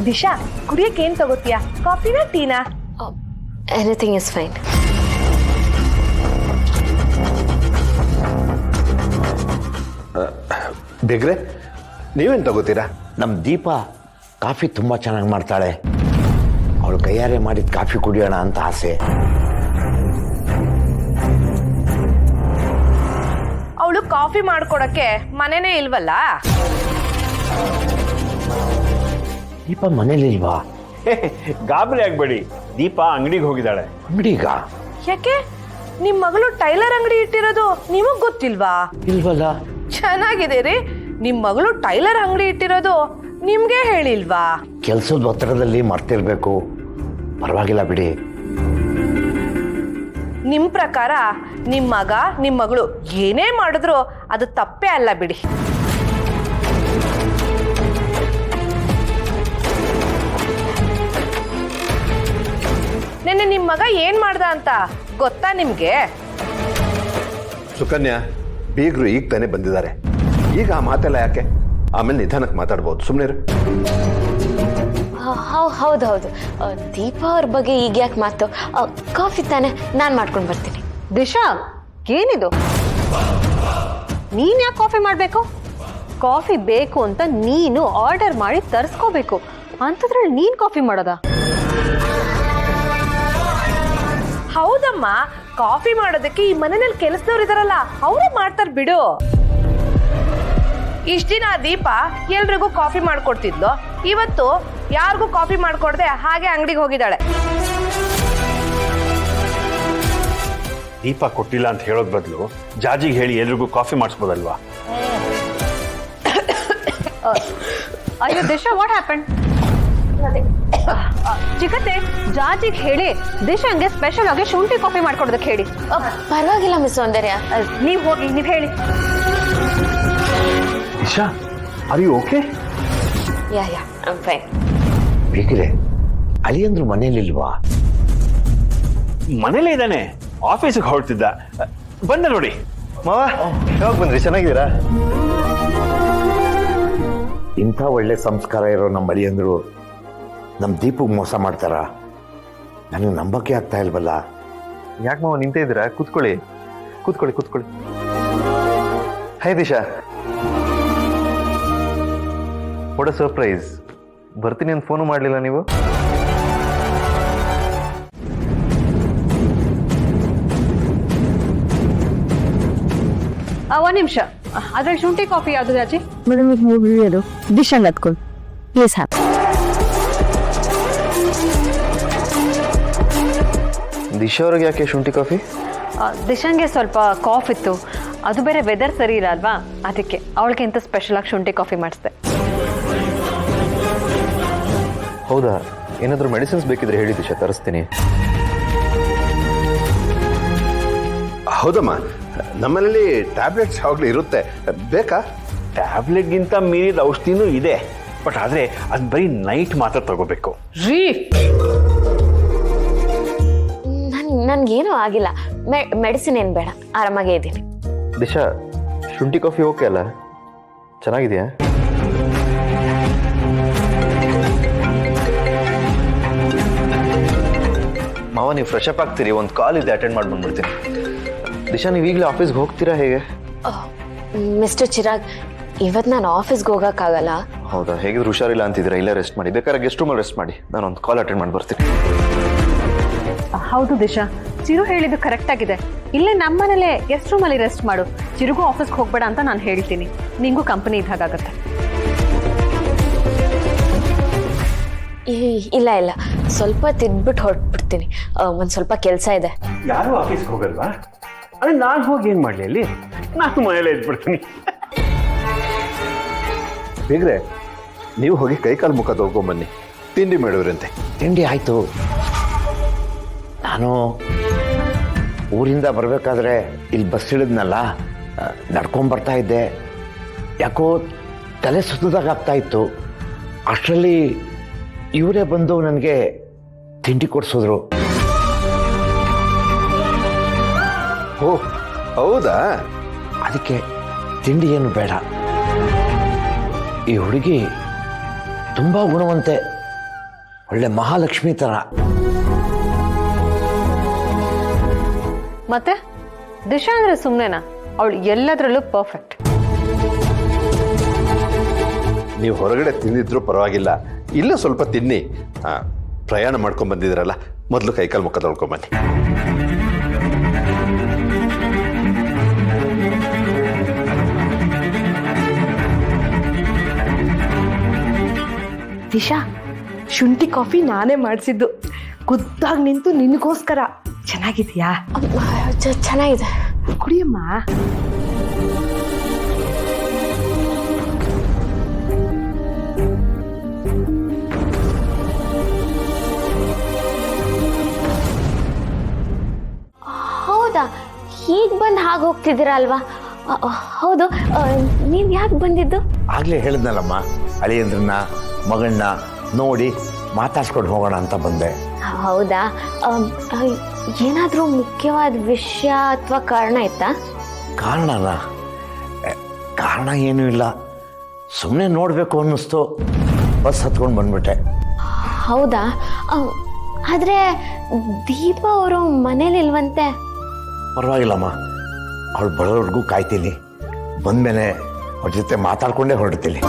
ದಿಶಾ, ಕುಡಿಯಕ್ಕೆ ಏನ್ ತಗೋತೀಯಾ? ಕಾಫಿನಾ ಟೀನಾ? Anything is fine. ಬೇಗ್ರೆ, ನೀವೇನು ತಗೋತೀರಾ? ನಮ್ಮ ದೀಪ ಕಾಫಿ ತುಂಬ ಚೆನ್ನಾಗಿ ಮಾಡ್ತಾಳೆ. ಅವಳು ಕೈಯಾರೆ ಮಾಡಿದ ಕಾಫಿ ಕುಡಿಯೋಣ ಅಂತ ಆಸೆ. ಅವಳು ಕಾಫಿ ಮಾಡ್ಕೊಡಕ್ಕೆ ಮನೆನೇ ಇಲ್ವಲ್ಲ? ದೀಪ ಮನೇಲಿಲ್ವಾ? ಗಾಬರಿ ಆಗ್ಬೇಡಿ, ದೀಪ ಅಂಗಡಿಗೆ ಹೋಗಿದ್ದಾಳೆ. ಅಂಗಡಿಗ? ಯಾಕೆ? ನಿಮ್ ಮಗಳು ಟೈಲರ್ ಅಂಗಡಿ ಇಟ್ಟಿರೋದು ನಿಮಗ್ ಗೊತ್ತಿಲ್ವಾ? ಇಲ್ವಲ್ಲ. ಚೆನ್ನಾಗಿದೆ ರೀ, ನಿಮ್ ಮಗಳು ಟೈಲರ್ ಅಂಗಡಿ ಇಟ್ಟಿರೋದು ನಿಮ್ಗೆ ಹೇಳಿಲ್ವಾ? ಕೆಲಸದ ಒತ್ತಡದಲ್ಲಿ ಮರ್ತಿರ್ಬೇಕು. ಪರವಾಗಿಲ್ಲ ಬಿಡಿ. ನಿಮ್ ಪ್ರಕಾರ ನಿಮ್ ಮಗ ನಿಮ್ ಮಗಳು ಏನೇ ಮಾಡಿದ್ರು ಅದು ತಪ್ಪೇ ಅಲ್ಲ ಬಿಡಿ. ನೆನ್ನೆ ನಿಮ್ ಮಗ ಏನ್ ಮಾಡ್ದ ಅಂತ ಗೊತ್ತಾ ನಿಮ್ಗೆ? ಸುಕನ್ಯಾ, ಬೀಗರು ಈಗ ತಾನೇ ಬಂದಿದ್ದಾರೆ. ಈಗ ಆ ಮಾತೆಲ್ಲ ಯಾಕೆ? ಆಮೇಲೆ ನಿಧಾನಕ್ಕೆ ಮಾತಾಡ್ಬೋದು, ಸುಮ್ಮನೆ. ಹೌದೌದು, ದೀಪ ಅವ್ರ ಬಗ್ಗೆ ಈಗ ಯಾಕೆ ಮಾತು? ಕಾಫಿ ತಾನೆ, ನಾನು ಮಾಡ್ಕೊಂಡು ಬರ್ತೀನಿ. ದಿಶಾ, ಏನಿದು? ನೀನ್ ಯಾಕೆ ಕಾಫಿ ಮಾಡ್ಬೇಕು? ಕಾಫಿ ಬೇಕು ಅಂತ ನೀನು ಆರ್ಡರ್ ಮಾಡಿ ತರಿಸ್ಕೋಬೇಕು. ಅಂತದ್ರಲ್ಲಿ ನೀನ್ ಕಾಫಿ ಮಾಡೋದ? ಹೌದಮ್ಮ, ಕಾಫಿ ಮಾಡೋದಕ್ಕೆ ಈ ಮನೆಯಲ್ಲಿ ಕೆಲಸದವ್ರು ಇದಾರಲ್ಲ, ಅವರೇ ಮಾಡ್ತಾರ ಬಿಡು. ಇಷ್ಟ ದಿನ ದೀಪ ಎಲ್ರಿಗೂ ಕಾಫಿ ಮಾಡ್ಕೊಡ್ತಿದ್ಲು, ಇವತ್ತು ಯಾರಿಗೂ ಕಾಫಿ ಮಾಡ್ಕೊಡ್ದೆ ಹಾಗೆ ಅಂಗಡಿಗೆ ಹೋಗಿದ್ದಾಳೆ. ದೀಪ ಕೊಟ್ಟಿಲ್ಲ ಅಂತ ಹೇಳೋದ್ ಬದಲು ಜಾಜಿಗೆ ಹೇಳಿ ಎಲ್ರಿಗೂ ಕಾಫಿ ಮಾಡಿಸ್ಬೋದಲ್ವಾ? ಅಯ್ಯೋ ದಿಶಾ, ವಾಟ್ ಹ್ಯಾಪನ್? ಚಿಕ್ಕತ್ತೆ, ಜಾಜಿಗೆ ಹೇಳಿ ದಿಶಾಂಗೆ ಸ್ಪೆಷಲ್ ಆಗಿ ಶುಂಠಿ ಕಾಫಿ ಮಾಡ್ಕೊಡೋದಕ್ಕೆ ಹೇಳಿ. ಪರವಾಗಿಲ್ಲ ಮಿಸ್ ಸೌಂದರ್ಯ, ನೀವ್ ಹೋಗಿ, ನೀವ್ ಹೇಳಿ. Disha, are you okay? Yeah I'm fine. ಬೇಕಿರೆ ಅಳಿಯಂದ್ರು ಮನೇಲಿಲ್ವಾ? ಮನೇಲೇ ಇದ್ದಾನೆ, ಆಫೀಸಿಗೆ ಹೊರಡ್ತಿದ್ದ. ಬಂದ ನೋಡಿ. ಮಾವ, ಯಾವಾಗ ಬಂದ್ರಿ? ಚೆನ್ನಾಗಿದ್ದೀರಾ? ಇಂಥ ಒಳ್ಳೆ ಸಂಸ್ಕಾರ ಇರೋ ನಮ್ಮ ಅಳಿಯಂದ್ರು ನಮ್ಮ ದೀಪಗೆ ಮೋಸ ಮಾಡ್ತಾರ? ನನಗೆ ನಂಬಕ್ಕೆ ಆಗ್ತಾ ಇಲ್ವಲ್ಲ. ಯಾಕೆ ಮಾವ ನಿಂತೇ ಇದ್ದೀರಾ? ಕೂತ್ಕೊಳ್ಳಿ ಕೂತ್ಕೊಳ್ಳಿ ಕೂತ್ಕೊಳ್ಳಿ. High Disha, what a surprise. ಬರ್ತೀನಿ ಅಂತ ಫೋನು ಮಾಡಲಿಲ್ಲ ನೀವು? ಒಂದ್ ನಿಮಿಷ, ಅದ್ರಲ್ಲಿ ಶುಂಠಿ ಕಾಫಿ ಯಾವ್ದು ಜಾಜಿ? ಮೇಡಮ್ ಈಗ ಹೋಗಿ ಅದು ಡಿಶ್ ಹಂಗೆ ಹತ್ಕೊಂಡು ಪ್ಲೀಸ್ ಹ್ಯಾಪ್. ದಿಶಾ ಅವ್ರಿಗೆ ಯಾಕೆ ಶುಂಠಿ ಕಾಫಿ? ದಿಶಾಂಗೆ ಸ್ವಲ್ಪ ಕಾಫ್ ಇತ್ತು, ಅದು ಬೇರೆ ವೆದರ್ ಸರಿ ಇಲ್ಲ ಅಲ್ವಾ, ಅದಕ್ಕೆ ಅವಳಿಗೆ ಇಂಥ ಸ್ಪೆಷಲ್ ಆಗಿ ಶುಂಠಿ ಕಾಫಿ ಮಾಡಿಸ್ದೆ. ಹೌದಾ? ಏನಾದರೂ ಮೆಡಿಸಿನ್ಸ್ ಬೇಕಿದ್ರೆ ಹೇಳಿ ದಿಶಾ, ತರಿಸ್ತೀನಿ. ಹೌದಮ್ಮ, ನಮ್ಮಲ್ಲಿ ಟ್ಯಾಬ್ಲೆಟ್ಸ್ ಯಾವಾಗಲೂ ಇರುತ್ತೆ, ಬೇಕಾ? ಟ್ಯಾಬ್ಲೆಟ್ಗಿಂತ ಮೀರಿದ ಔಷಧಿನೂ ಇದೆ, ಬಟ್ ಆದ್ರೆ ಅದು ಬರೀ ನೈಟ್ ಮಾತ್ರ ತಗೋಬೇಕು. ರೀ, ನನ್ಗೇನೂ ಆಗಿಲ್ಲ, ಮೆಡಿಸಿನ್ ಏನು ಬೇಡ, ಆರಾಮಾಗೇ ಇದ್ದೀನಿ. ದಿಶಾ, ಶುಂಠಿ ಕಾಫಿ ಓಕೆ ಅಲ್ಲ? ಚೆನ್ನಾಗಿದೆಯಾ? ಮಾವ, ನೀವು ಫ್ರೆಶ್ ಅಪ್ ಆಗ್ತೀರಿ, ಒಂದು ಕಾಲ್ ಇದೆ, ಅಟೆಂಡ್ ಮಾಡಿ ಬಂದ್ಬಿಡ್ತೀನಿ. ದಿಶಾ, ನೀವು ಈಗಲೇ ಆಫೀಸ್ಗೆ ಹೋಗ್ತೀರಾ ಹೇಗೆ? ಮಿಸ್ಟರ್ ಚಿರಾಗ್, ಇವತ್ತು ನಾನು ಆಫೀಸ್ಗೆ ಹೋಗೋಕ್ಕಾಗಲ್ಲ. ಹೌದಾ? ಹೇಗಿದ್ರು ಹುಷಾರಿಲ್ಲ ಅಂತಿದ್ದೀರಾ, ಇಲ್ಲೇ ರೆಸ್ಟ್ ಮಾಡಿ. ಬೇಕಾದ್ರೆ ಗೆಸ್ಟ್ ರೂಮಲ್ಲಿ ರೆಸ್ಟ್ ಮಾಡಿ, ನಾನು ಒಂದು ಕಾಲ್ ಅಟೆಂಡ್ ಮಾಡಿ ಬರ್ತೀನಿ. ಹೌದು ದಿಶಾ, ಚಿರು ಹೇಳಿದ್ದು ಕರೆಕ್ಟ್ ಆಗಿದೆ. ಇಲ್ಲೇ ನಮ್ಮನೇಲೆ ಗೆಸ್ಟ್ ರೂಮಲ್ಲಿ ರೆಸ್ಟ್ ಮಾಡು. ಚಿರುಗೂ ಆಫೀಸ್ಗೆ ಹೋಗ್ಬೇಡ ಅಂತ ನಾನು ಹೇಳ್ತೀನಿ, ನಿಂಗೂ ಕಂಪನಿ ಇದ್ದಾಗತ್ತೆ. ಇಲ್ಲ ಇಲ್ಲ, ಸ್ವಲ್ಪ ತಿದ್ಬಿಟ್ಟು ಹೊರಟ್ಬಿಡ್ತೀನಿ, ಒಂದು ಸ್ವಲ್ಪ ಕೆಲಸ ಇದೆ. ಯಾರು ಆಫೀಸ್ಗೆ ಹೋಗಲ್ವಾ? ಅದೇ ನಾನು ಹೋಗಿ ಏನು ಮಾಡಲಿ ಅಲ್ಲಿ? ನಾನು ಮನೇಲೇ ಇದ್ಬಿಡ್ತೀನಿ. ಬೇಗ್ರೆ, ನೀವು ಹೋಗಿ ಕೈಕಾಲು ಮುಖ ತೊಳ್ಕೊಂಬನ್ನಿ, ತಿಂಡಿ ಮಾಡೋರಂತೆ. ತಿಂಡಿ ಆಯಿತು. ನಾನು ಊರಿಂದ ಬರಬೇಕಾದ್ರೆ ಇಲ್ಲಿ ಬಸ್ ಇಳಿದ್ನಲ್ಲ, ನಡ್ಕೊಂಬರ್ತಾ ಇದ್ದೆ. ಯಾಕೋ ತಲೆ ಸುತ್ತದಾಗ ಆಗ್ತಾ ಇತ್ತು. ಅಷ್ಟರಲ್ಲಿ ಇವರೇ ಬಂದು ನನಗೆ ತಿಂಡಿ ಕೊಡಿಸಿದ್ರು. ಓ ಹೌದಾ? ಅದಕ್ಕೆ ತಿಂಡಿ ಏನು ಬೇಡ. ಈ ಹುಡುಗಿ ತುಂಬ ಗುಣವಂತೆ, ಒಳ್ಳೆ ಮಹಾಲಕ್ಷ್ಮಿ ಥರ. ಮತ್ತೆ ದಿಶಾ ಅಂದ್ರೆ ಸುಮ್ಮನೆನಾ? ಅವಳು ಎಲ್ಲದರಲ್ಲೂ ಪರ್ಫೆಕ್ಟ್. ನೀವು ಹೊರಗಡೆ ತಿಂದಿದ್ರು ಪರವಾಗಿಲ್ಲ, ಇಲ್ಲೇ ಸ್ವಲ್ಪ ತಿನ್ನಿ. ಪ್ರಯಾಣ ಮಾಡ್ಕೊಂಡು ಬಂದಿದ್ದೀರಲ್ಲ, ಮೊದಲು ಕೈಕಾಲು ಮುಖ ತೊಳ್ಕೊಂಬನ್ನಿ. ದಿಶಾ, ಶುಂಠಿ ಕಾಫಿ ನಾನೇ ಮಾಡಿಸಿದ್ದು, ಖುದ್ದಾಗಿ ನಿಂತು ನಿನಗೋಸ್ಕರ. ಚೆನ್ನಾಗಿದ್ಯಾ? ಚೆನ್ನಾಗಿದೆ. ಕುಡಿಯಮ್ಮ. ಹೌದಾ, ಹೀಗೆ ಬಂದು ಹಾಗೆ ಹೋಗ್ತಿದ್ದೀರಾ ಅಲ್ವಾ? ಹೌದು, ನೀವು ಯಾಕೆ ಬಂದಿದ್ದು? ಆಗಲೇ ಹೇಳಿದ್ನಲ್ಲಮ್ಮ, ಅಳಿಯಂದ್ರನ್ನ ಮಗಳನ್ನ ನೋಡಿ ಮಾತಾಡ್ಸ್ಕೊಂಡು ಹೋಗೋಣ ಅಂತ ಬಂದೆ. ಹೌದಾ, ಏನಾದರೂ ಮುಖ್ಯವಾದ ವಿಷಯ ಅಥವಾ ಕಾರಣ ಇತ್ತಾ? ಕಾರಣನಾ? ಕಾರಣ ಏನೂ ಇಲ್ಲ, ಸುಮ್ಮನೆ ನೋಡಬೇಕು ಅನ್ನಿಸ್ತು, ಬಸ್ ಹತ್ಕೊಂಡು ಬಂದ್ಬಿಟ್ಟೆ. ಹೌದಾ, ಆದರೆ ದೀಪ ಅವರು ಮನೇಲಿ ಇಲ್ವಂತೆ. ಪರವಾಗಿಲ್ಲಮ್ಮ, ಅವಳು ಬರೋವರೆಗೂ ಕಾಯ್ತೀನಿ, ಬಂದಮೇಲೆ ಅವ್ರ ಜೊತೆ ಮಾತಾಡ್ಕೊಂಡೇ ಹೊರಡ್ತೀನಿ.